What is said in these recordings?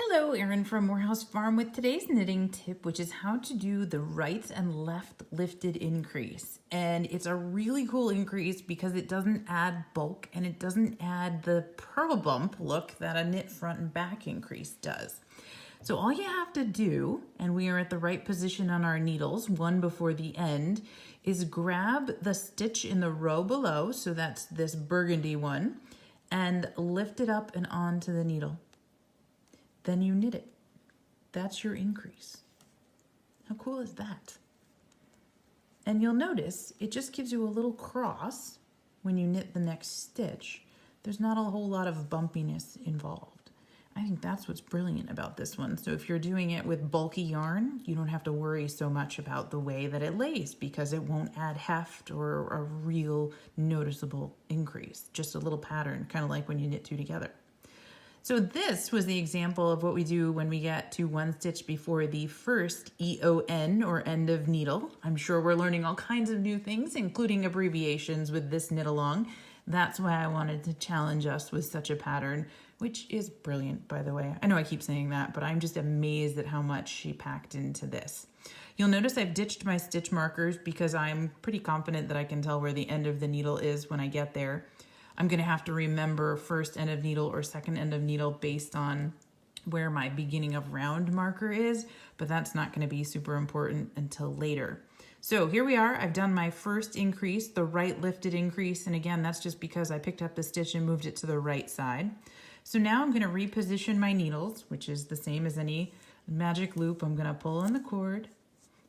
Hello, Erin from Morehouse Farm with today's knitting tip, which is how to do the right and left lifted increase. And it's a really cool increase because it doesn't add bulk and it doesn't add the purl bump look that a knit front and back increase does. So all you have to do, and we are at the right position on our needles, one before the end, is grab the stitch in the row below, so that's this burgundy one, and lift it up and onto the needle. Then you knit it. That's your increase. How cool is that? And you'll notice it just gives you a little cross when you knit the next stitch. There's not a whole lot of bumpiness involved. I think that's what's brilliant about this one. So if you're doing it with bulky yarn, you don't have to worry so much about the way that it lays because it won't add heft or a real noticeable increase. Just a little pattern, kind of like when you knit two together. So this was the example of what we do when we get to one stitch before the first EON, or end of needle. I'm sure we're learning all kinds of new things, including abbreviations with this knit along. That's why I wanted to challenge us with such a pattern, which is brilliant, by the way. I know I keep saying that, but I'm just amazed at how much she packed into this. You'll notice I've ditched my stitch markers because I'm pretty confident that I can tell where the end of the needle is when I get there. I'm gonna have to remember first end of needle or second end of needle based on where my beginning of round marker is, but that's not gonna be super important until later. So here we are, I've done my first increase, the right lifted increase, and again, that's just because I picked up the stitch and moved it to the right side. So now I'm gonna reposition my needles, which is the same as any magic loop. I'm gonna pull on the cord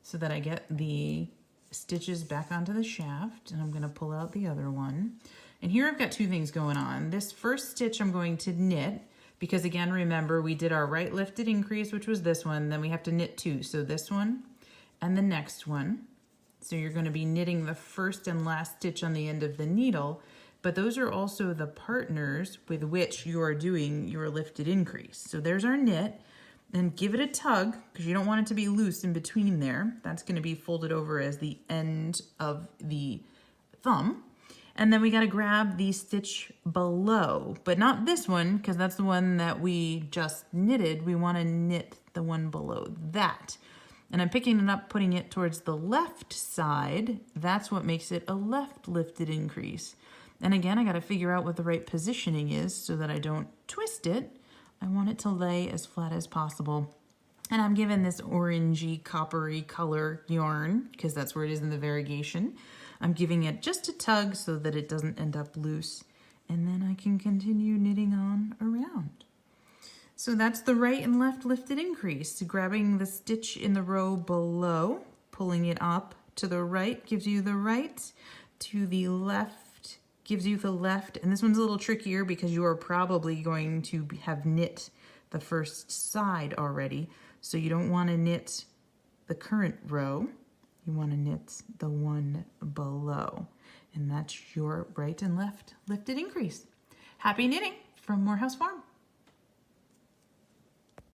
so that I get the stitches back onto the shaft, and I'm gonna pull out the other one. And here I've got two things going on. This first stitch I'm going to knit because, again, remember we did our right lifted increase, which was this one, then we have to knit two. So this one and the next one. So you're going to be knitting the first and last stitch on the end of the needle, but those are also the partners with which you are doing your lifted increase. So there's our knit. Then give it a tug because you don't want it to be loose in between there. That's going to be folded over as the end of the thumb. And then we got to grab the stitch below, but not this one because that's the one that we just knitted. We want to knit the one below that. And I'm picking it up, putting it towards the left side. That's what makes it a left lifted increase. And again, I got to figure out what the right positioning is so that I don't twist it. I want it to lay as flat as possible. And I'm given this orangey, coppery color yarn because that's where it is in the variegation. I'm giving it just a tug so that it doesn't end up loose. And then I can continue knitting on around. So that's the right and left lifted increase. Grabbing the stitch in the row below, pulling it up to the right gives you the right, to the left gives you the left. And this one's a little trickier because you are probably going to have knit the first side already. So you don't want to knit the current row. You want to knit the one below. And that's your right and left lifted increase. Happy knitting from Morehouse Farm.